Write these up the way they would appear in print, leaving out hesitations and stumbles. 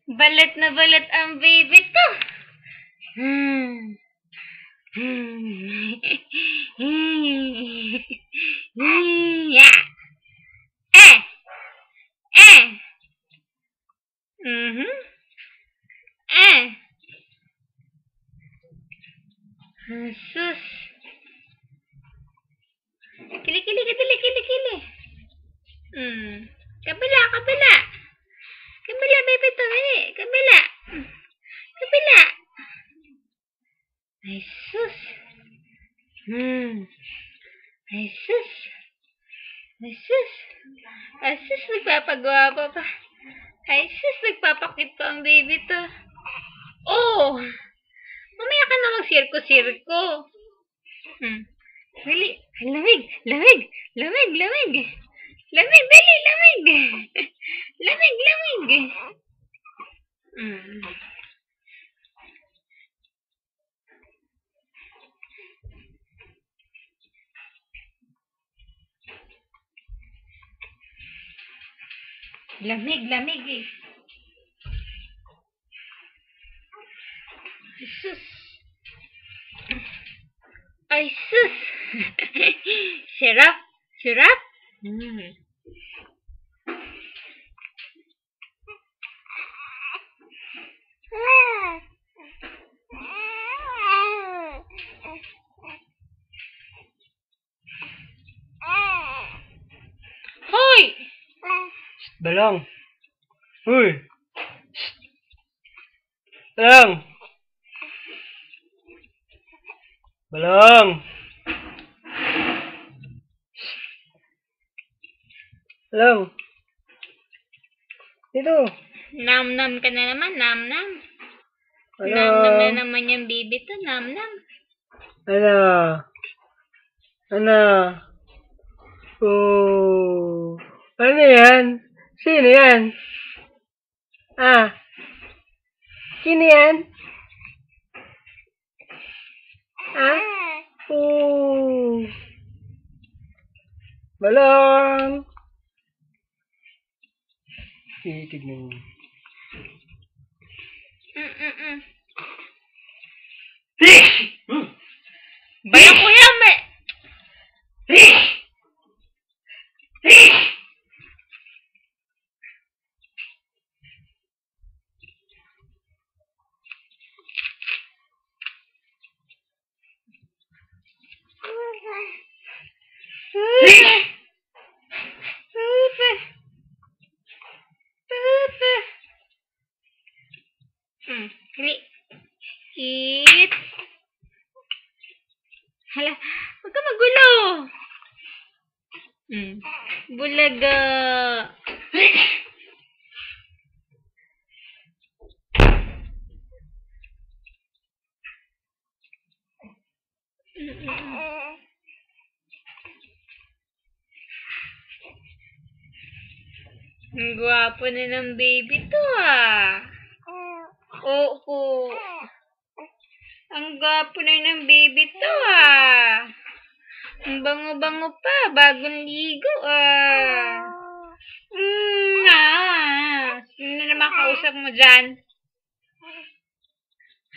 Balat na balat ang baby to. Hmm. Yeah. Eh. Eh. Mhm. Eh. Sus. Kili kili kili kili kili. Kabila kabila. Kabila baby to ini. Kabila. Kabila. Ay sus. Ay sus. Ay sus. Ay sus, nagpapagwapo pa. Ay sus, nagpapakit pa ang baby to. Oh! Mamaya ka na mag-sirko-sirko. Dali. Lamig. Lamig. Lamig. Lamig. Lamig. Dali. Lamig. Lamig. Lamig. Lamig. Lamig eh. Sus. Ay sus. Sirap. Sirap. Hoy! Balong. Uy. Balong. Balong. Balong. Dito. Nam-nam ka na naman. Nam-nam. Ano? Nam-nam na naman yung baby to. Nam-nam. Ano? Ano? Oh. Ano yan? Sino yan? Ah. Sino yan? Ah? Oh. Balong. Tignan mo. Bayang kuya, me. Hili. Eat. Hala, huwag ka magulo. Bulaga. Ang gwapo na ng baby to ah. Oo. Ang gwapo na ng baby to ah. Ang bango-bango pa. Bagong ligo ah. Sino na naman kausap mo dyan?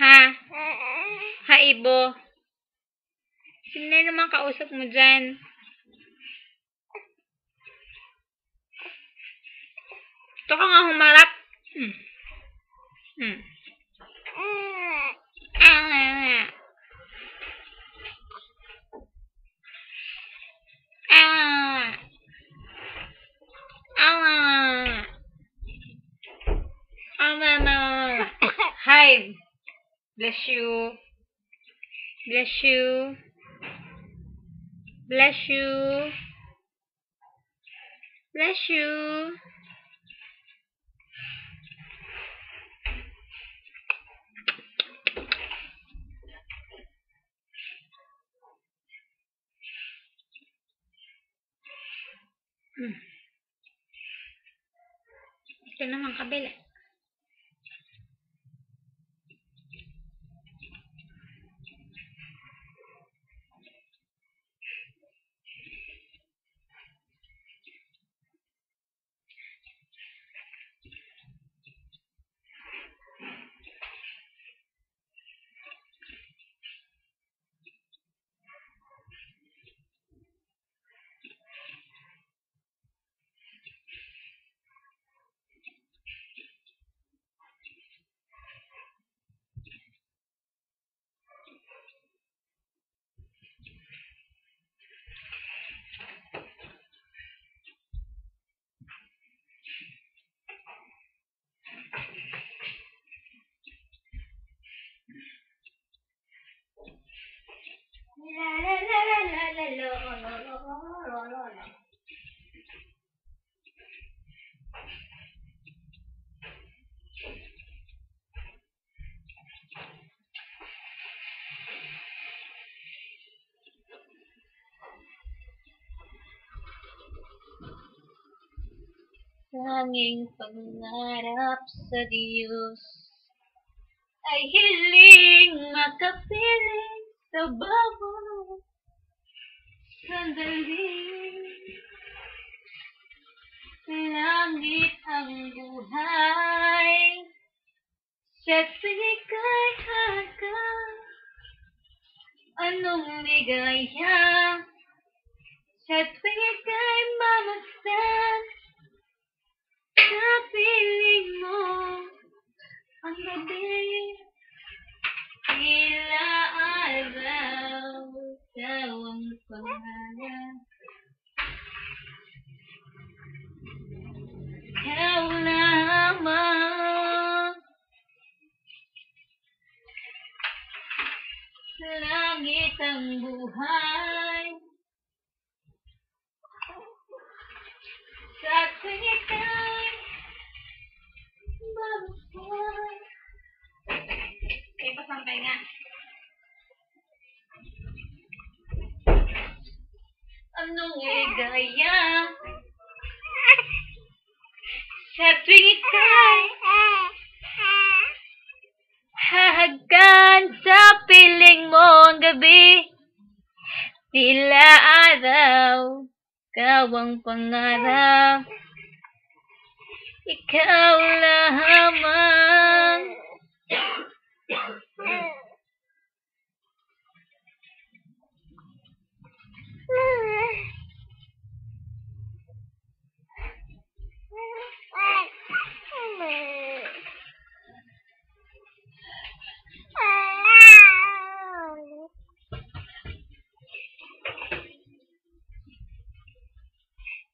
Ha? Ha, Ibo? Sino na naman kausap mo dyan? Ito ka nga humarap. Hi. Bless you. Bless you. Bless you. Bless you. Ito naman kabila. tanging pangarap sa Diyos ay hiling makapiling sa bawat sandali. Langit ang buhay sa tuwing ika'y hanggang. Anong ligaya sa tuwing ika'y mamasdan. Sa piling mo ang gabi, tila araw, ikaw ang pangalan. Ikaw lamang sa langit ang buhay. Sa tuwing ika'y babasay. Okay, pasampay nga. Anong ligaya sa tuwing ika'y hahagkan. Sa piling mo ang gabi, tila araw, ikaw ang pangarap. Ikaw lamang.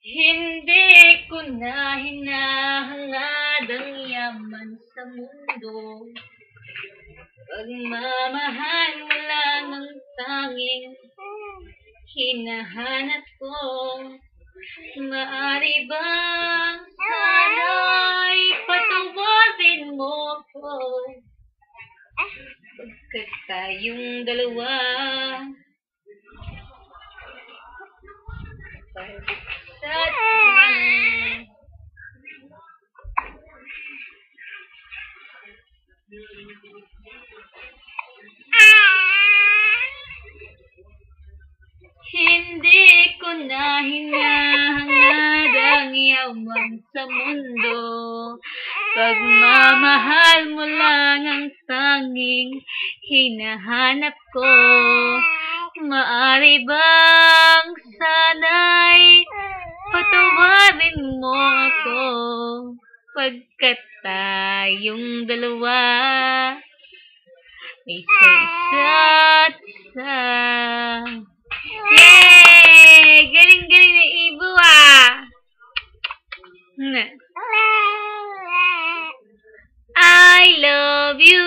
Hindi ko na hinahangad ang yaman sa mundo. Pagmamahal mo lang ang tanging hinahanap ko. Maaari bang sana'y patawarin mo ko? Pagkat tayong dalawa sa tuwing hindi ko na hinahangad ang yaman sa mundo. Pagmamahal mo lang ang tanging hinahanap ko. Maaari bang sana'y patawarin mo ako? Pagkat tayong dalawa may sa isa't isa. Yay! Galing-galing na Ibo ah! I love you.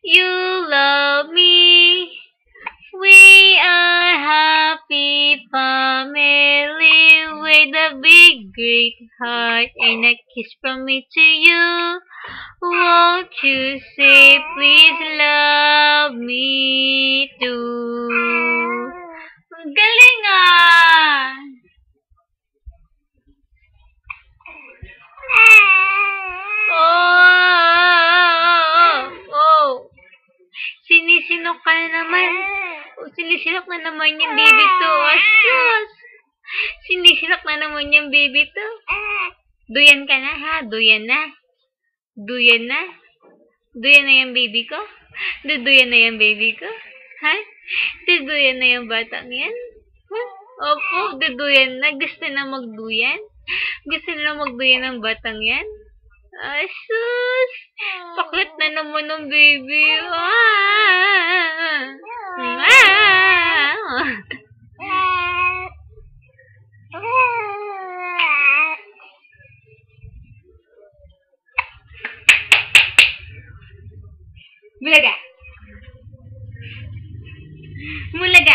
You love me. We are happy family with a big great heart and a kiss from me to you. Won't you say please love me too? Ang galing ah! Sinisinok ka na naman. Sinisinok na naman yung baby to. Asus! Sinisinok na naman yung baby to. Duyan ka na ha? Duyan na. Duyan na. Duyan na yung baby ko? Duduyan na yung baby ko? Ha? Duduyan na yung batang yan? Huh? Opo, duduyan na. Gusto na magduyan? Gusto na magduyan ng batang yan? Asus! Pakit na naman ng baby. Mulaga! Mulaga!